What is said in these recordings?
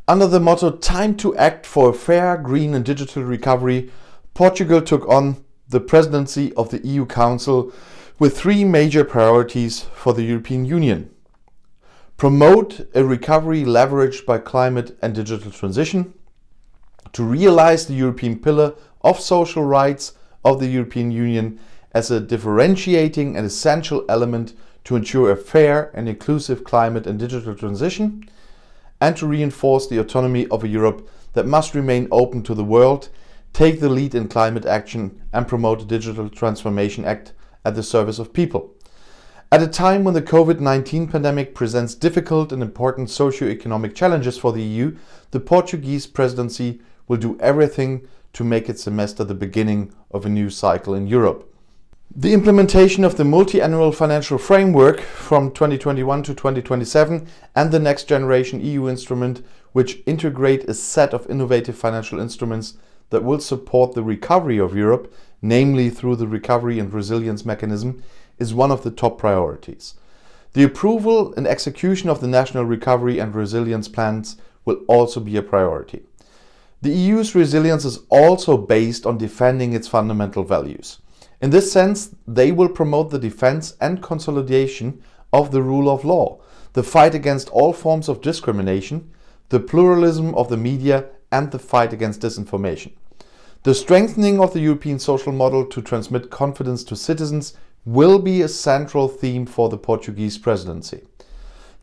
Under the motto "Time to act for a fair, green and digital recovery", Portugal took on the presidency of the EU Council with three major priorities for the European Union. Promote a recovery leveraged by climate and digital transition, to realize the European pillar of social rights of the European Union as a differentiating and essential element to ensure a fair and inclusive climate and digital transition, and to reinforce the autonomy of a Europe that must remain open to the world, take the lead in climate action and promote the Digital Transformation Act at the service of people. At a time when the COVID-19 pandemic presents difficult and important socio-economic challenges for the EU, the Portuguese presidency will do everything to make its semester the beginning of a new cycle in Europe. The implementation of the multi-annual financial framework from 2021 to 2027 and the next generation EU instrument, which integrate a set of innovative financial instruments that will support the recovery of Europe, namely through the Recovery and Resilience Mechanism, is one of the top priorities. The approval and execution of the national recovery and resilience plans will also be a priority. The EU's resilience is also based on defending its fundamental values. In this sense, they will promote the defense and consolidation of the rule of law, the fight against all forms of discrimination, the pluralism of the media, and the fight against disinformation. The strengthening of the European social model to transmit confidence to citizens will be a central theme for the Portuguese presidency.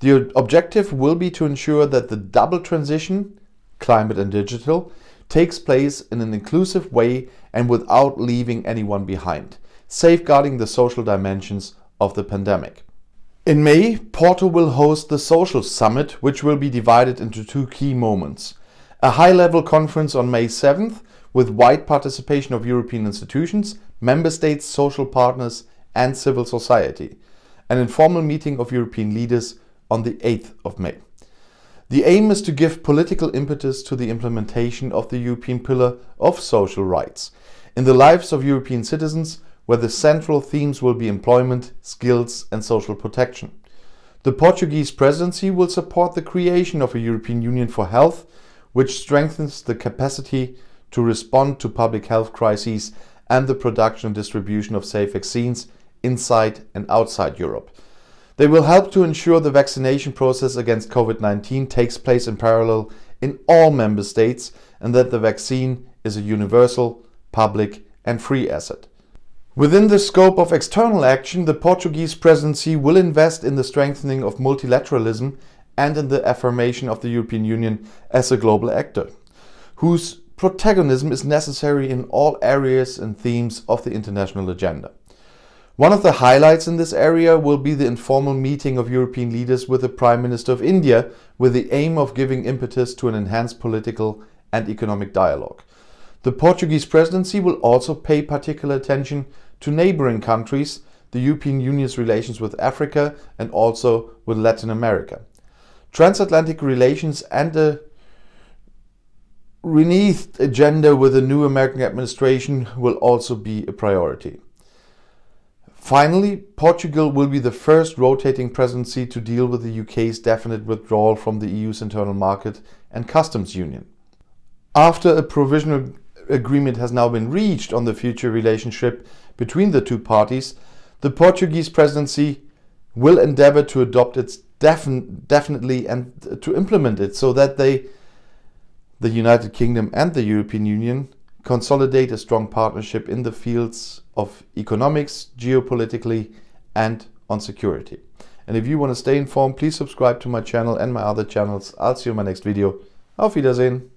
The objective will be to ensure that the double transition, climate and digital, takes place in an inclusive way and without leaving anyone behind, safeguarding the social dimensions of the pandemic. In May, Porto will host the Social Summit, which will be divided into two key moments. A high-level conference on May 7th with wide participation of European institutions, member states, social partners and civil society. An informal meeting of European leaders on the 8th of May. The aim is to give political impetus to the implementation of the European pillar of social rights in the lives of European citizens, where the central themes will be employment, skills and social protection. The Portuguese presidency will support the creation of a European Union for Health, which strengthens the capacity to respond to public health crises and the production and distribution of safe vaccines inside and outside Europe. They will help to ensure the vaccination process against COVID-19 takes place in parallel in all member states and that the vaccine is a universal, public and free asset. Within the scope of external action, the Portuguese presidency will invest in the strengthening of multilateralism and in the affirmation of the European Union as a global actor, whose protagonism is necessary in all areas and themes of the international agenda. One of the highlights in this area will be the informal meeting of European leaders with the Prime Minister of India, with the aim of giving impetus to an enhanced political and economic dialogue. The Portuguese presidency will also pay particular attention to neighboring countries, the European Union's relations with Africa and also with Latin America. Transatlantic relations and a renewed agenda with the new American administration will also be a priority. Finally, Portugal will be the first rotating presidency to deal with the UK's definite withdrawal from the EU's internal market and customs union. After a provisional agreement has now been reached on the future relationship between the two parties, the Portuguese presidency will endeavour to adopt it definitely and to implement it so that the United Kingdom and the European Union consolidate a strong partnership in the fields of economics, geopolitically and on security. And if you want to stay informed, please subscribe to my channel and my other channels. I'll see you in my next video. Auf Wiedersehen.